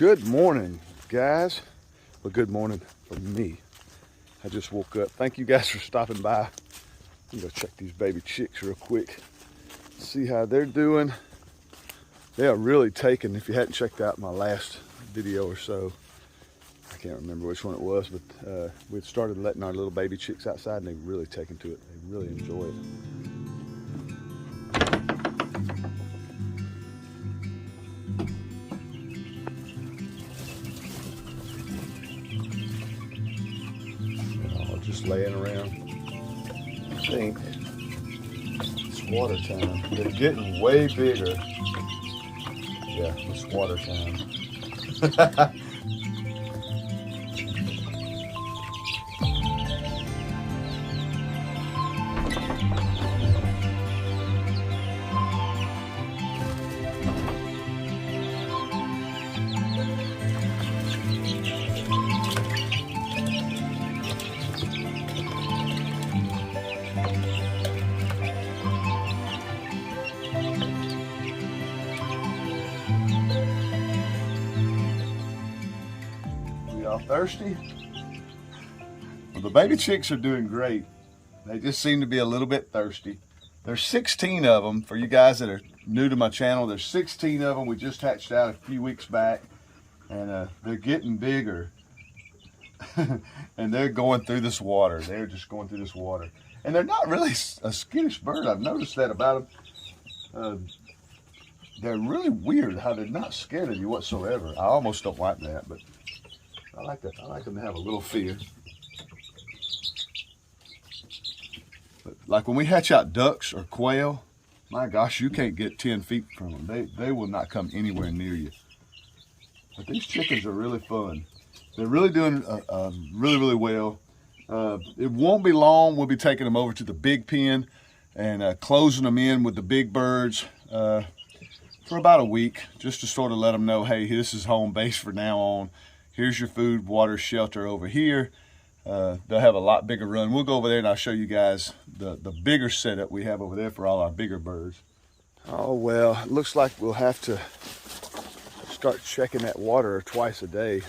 Good morning, guys. Well, good morning from me. I just woke up. Thank you guys for stopping by. I'm gonna check these baby chicks real quick. See how they're doing. They are really taking, if you hadn't checked out my last video or so, I can't remember which one it was, but we'd started letting our little baby chicks outside and they've really taken to it. They really enjoy it. Just laying around. I think it's water time. They're getting way bigger. Yeah, it's water time. Y'all thirsty? Well, the baby chicks are doing great. They just seem to be a little bit thirsty. There's 16 of them. For you guys that are new to my channel, there's 16 of them. We just hatched out a few weeks back, and they're getting bigger. And they're going through this water. They're just going through this water. And they're not really a skittish bird. I've noticed that about them. They're really weird how they're not scared of you whatsoever. I almost don't like that, but I like them to have a little fear. But like when we hatch out ducks or quail, my gosh, you can't get 10 feet from them. They will not come anywhere near you. But these chickens are really fun. They're really doing really well. It won't be long. We'll be taking them over to the big pen and closing them in with the big birds for about a week, just to sort of let them know, hey, this is home base for now on. Here's your food, water, shelter over here. They'll have a lot bigger run. We'll go over there and I'll show you guys the bigger setup we have over there for all our bigger birds. Oh, well, it looks like we'll have to start checking that water twice a day.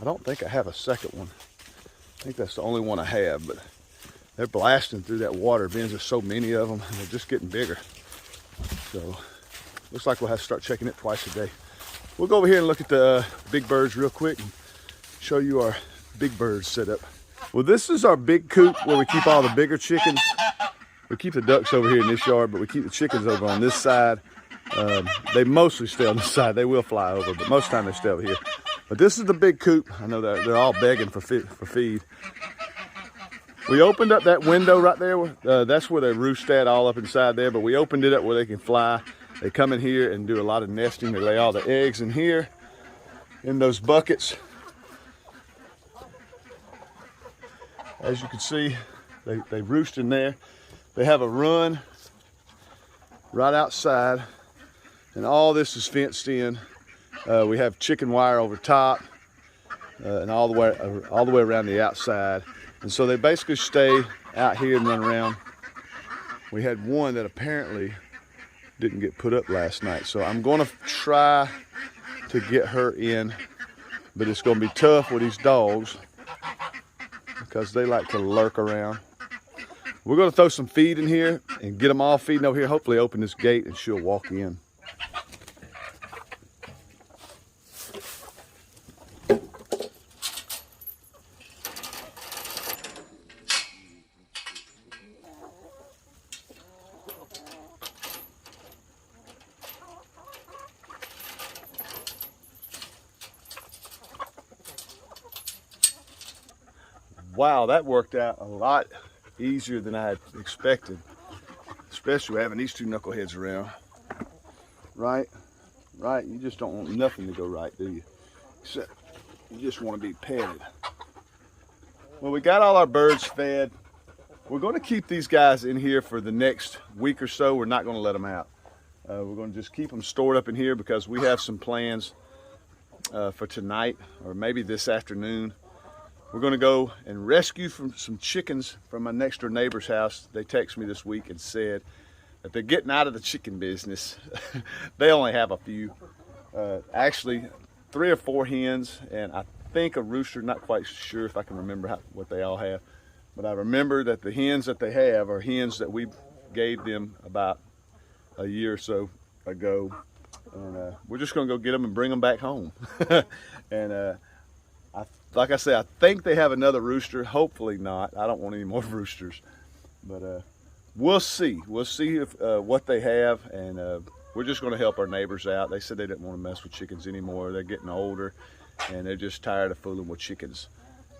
I don't think I have a second one. I think that's the only one I have, but they're blasting through that water, being there's so many of them, and they're just getting bigger. So, looks like we'll have to start checking it twice a day. We'll go over here and look at the big birds real quick and show you our big bird setup. Well, this is our big coop where we keep all the bigger chickens. We keep the ducks over here in this yard, but we keep the chickens over on this side. They mostly stay on this side. They will fly over, but most of the time they stay over here. But this is the big coop. I know that they're all begging for feed. We opened up that window right there. That's where they roost at, all up inside there, but we opened it up where they can fly. They come in here and do a lot of nesting. They lay all the eggs in here, in those buckets. As you can see, they roost in there. They have a run right outside, and all this is fenced in. We have chicken wire over top, and all the way around the outside. And so they basically stay out here and run around. We had one that apparently didn't get put up last night, so I'm going to try to get her in, but it's going to be tough with these dogs because they like to lurk around. We're going to throw some feed in here and get them all feeding over here. Hopefully open this gate and she'll walk in. Wow, that worked out a lot easier than I had expected, especially having these two knuckleheads around. Right? Right? You just don't want nothing to go right, do you? Except you just want to be petted. Well, we got all our birds fed. We're going to keep these guys in here for the next week or so. We're not going to let them out. We're going to just keep them stored up in here because we have some plans for tonight or maybe this afternoon. We're going to go and rescue some chickens from my next door neighbor's house. They texted me this week and said that they're getting out of the chicken business. They only have a few. Actually, 3 or 4 hens, and I think a rooster. Not quite sure if I can remember what they all have, but I remember that the hens that they have are hens that we gave them about a year or so ago, and we're just gonna go get them and bring them back home. And like I say, I think they have another rooster. Hopefully not. I don't want any more roosters, but we'll see. We'll see if what they have, and we're just going to help our neighbors out. They said they didn't want to mess with chickens anymore. They're getting older, and they're just tired of fooling with chickens,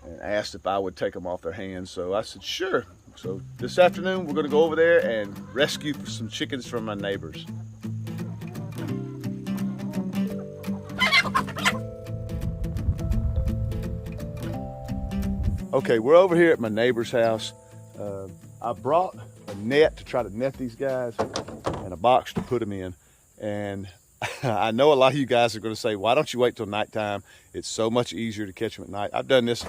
and asked if I would take them off their hands. So I said, sure. So this afternoon, we're going to go over there and rescue some chickens from my neighbors. Okay, we're over here at my neighbor's house. I brought a net to try to net these guys and a box to put them in. And I know a lot of you guys are going to say, why don't you wait till nighttime? It's so much easier to catch them at night. I've done this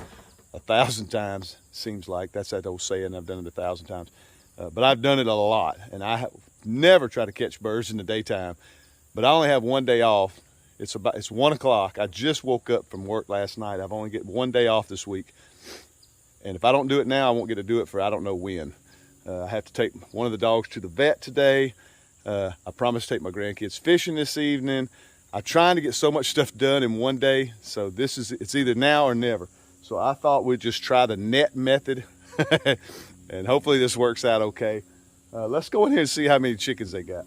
1,000 times, seems like. That's that old saying, I've done it 1,000 times. But I've done it a lot, and I never try to catch birds in the daytime. But I only have one day off. It's 1 o'clock. I just woke up from work last night. I've only get 1 day off this week. And if I don't do it now, I won't get to do it for I don't know when. I have to take one of the dogs to the vet today. I promised to take my grandkids fishing this evening. I'm trying to get so much stuff done in one day, so it's either now or never. So I thought we'd just try the net method, and hopefully this works out okay. Let's go in here and see how many chickens they got.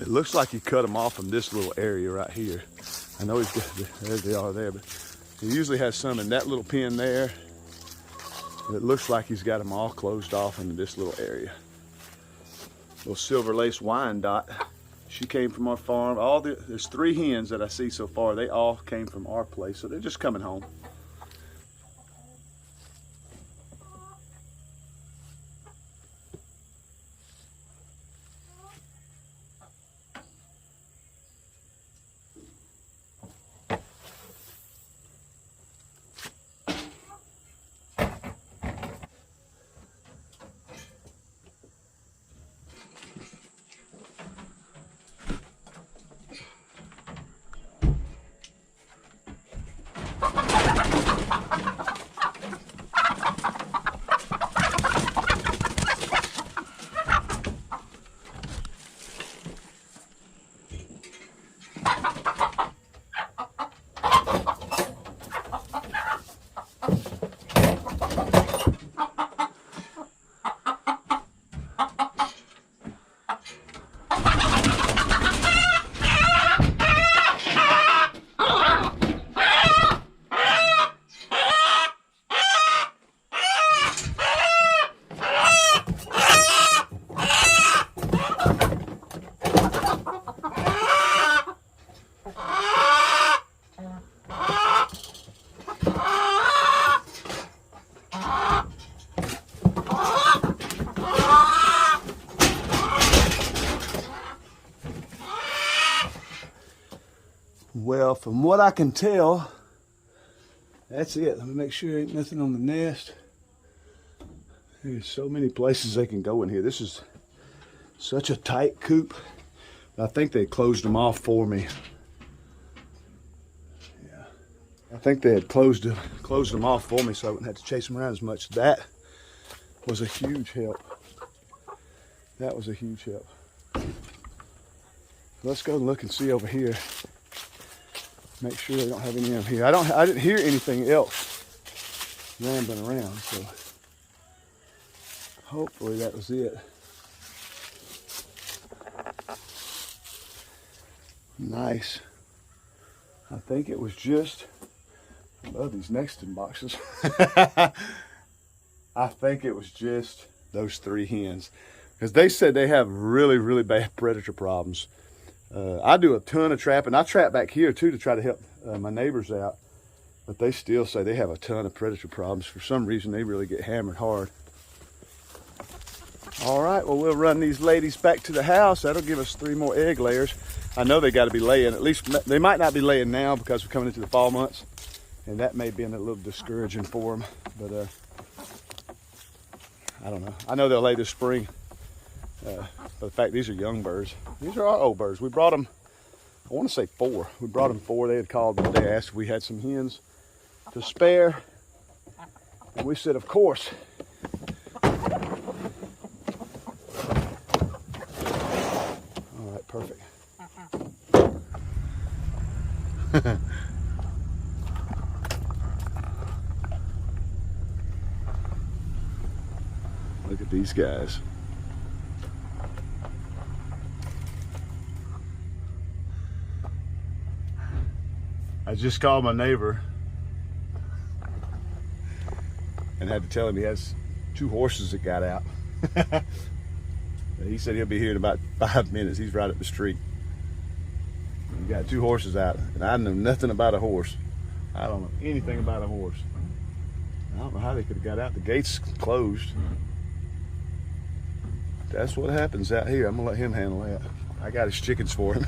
It looks like he cut them off from this little area right here. I know he's got, there they are there, but he usually has some in that little pen there. It looks like he's got them all closed off into this little area. Little silver lace Wyandotte. She came from our farm. There's 3 hens that I see so far. They all came from our place, so they're just coming home. Well, from what I can tell, that's it. Let me make sure there ain't nothing on the nest. There's so many places they can go in here. This is such a tight coop. I think they closed them off for me. Yeah, I think they had closed them off for me so I wouldn't have to chase them around as much. That was a huge help. That was a huge help. Let's go look and see over here. Make sure they don't have any in here. I didn't hear anything else rambling around, so hopefully that was it. Nice. I think it was just, I love these nesting boxes. I think it was just those 3 hens, because they said they have really, really bad predator problems. I do a ton of trapping. I trap back here too to try to help my neighbors out, but they still say they have a ton of predator problems. For some reason, they really get hammered hard. All right, well, we'll run these ladies back to the house. That'll give us 3 more egg layers. I know they got to be laying. At least they might not be laying now because we're coming into the fall months, and that may be a little discouraging for them. But I don't know. I know they'll lay this spring. But in fact, these are young birds. These are our old birds. We brought them I want to say 4. We brought them 4. They had called one day, asked if we had some hens to spare. And we said, of course. All right, perfect. Look at these guys. I just called my neighbor and had to tell him he has 2 horses that got out. He said he'll be here in about 5 minutes. He's right up the street. He got 2 horses out, and I know nothing about a horse. I don't know anything about a horse. I don't know how they could have got out. The gate's closed. That's what happens out here. I'm gonna let him handle that. I got his chickens for him.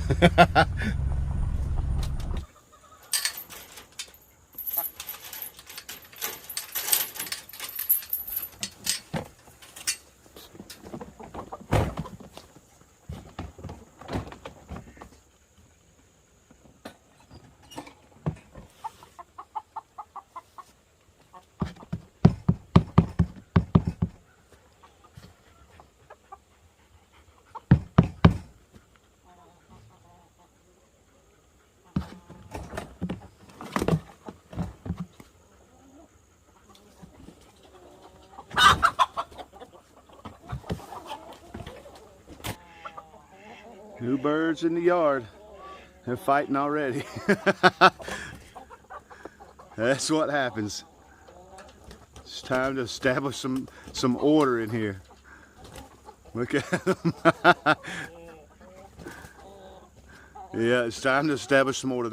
New birds in the yard. They're fighting already. That's what happens. It's time to establish some order in here. Look at them. Yeah, it's time to establish some order.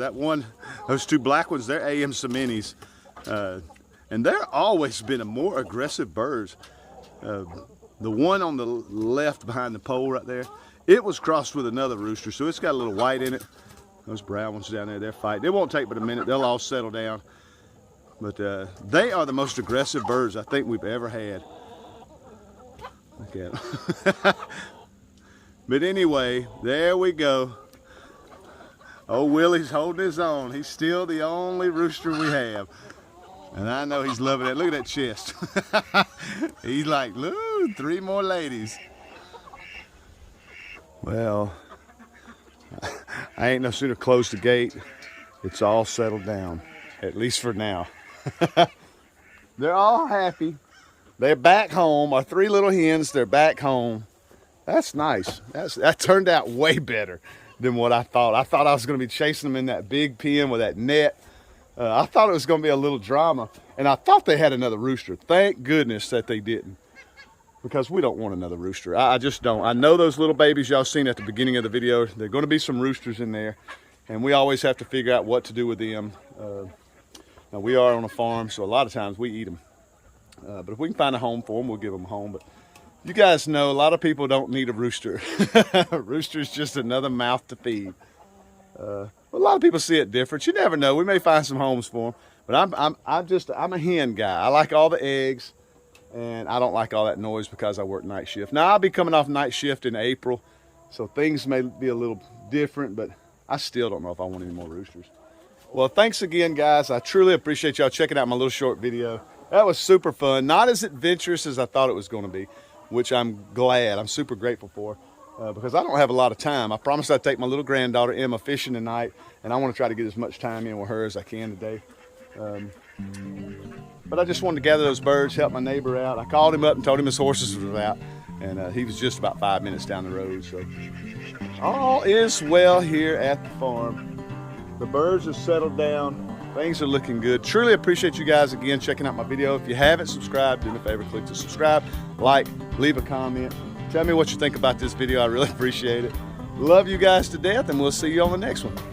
Those 2 black ones, they're AM Seminis. And they're always been a more aggressive birds. The one on the left behind the pole right there, it was crossed with another rooster, so it's got a little white in it. Those brown ones down there, they're fighting. It won't take but a minute. They'll all settle down. But they are the most aggressive birds I think we've ever had. Look at them. But anyway, there we go. Old Willie's holding his own. He's still the only rooster we have. And I know he's loving it. Look at that chest. He's like, look, 3 more ladies. Well, I ain't no sooner closed the gate. It's all settled down, at least for now. They're all happy. They're back home. Our 3 little hens, they're back home. That's nice. That turned out way better than what I thought. I thought I was going to be chasing them in that big pen with that net. I thought it was going to be a little drama, and I thought they had another rooster. Thank goodness that they didn't, because we don't want another rooster. I just don't. I know those little babies y'all seen at the beginning of the video. There are going to be some roosters in there, and we always have to figure out what to do with them. Now, we are on a farm, so a lot of times we eat them. But if we can find a home for them, we'll give them a home. But you guys know a lot of people don't need a rooster. A rooster's just another mouth to feed. A lot of people see it different. You never know. We may find some homes for them. But I'm a hen guy. I like all the eggs, and I don't like all that noise because I work night shift. Now, I'll be coming off night shift in April, so things may be a little different, but I still don't know if I want any more roosters. Well, thanks again, guys. I truly appreciate y'all checking out my little short video. That was super fun. Not as adventurous as I thought it was going to be, which I'm glad. I'm super grateful for. Because I don't have a lot of time. I promised I'd take my little granddaughter Emma fishing tonight, and I want to try to get as much time in with her as I can today. But I just wanted to gather those birds, help my neighbor out. I called him up and told him his horses were out, and he was just about 5 minutes down the road. So all is well here at the farm. The birds have settled down. Things are looking good. Truly appreciate you guys again checking out my video. If you haven't subscribed, do me a favor, click to subscribe, like, leave a comment. Tell me what you think about this video. I really appreciate it. Love you guys to death, and we'll see you on the next one.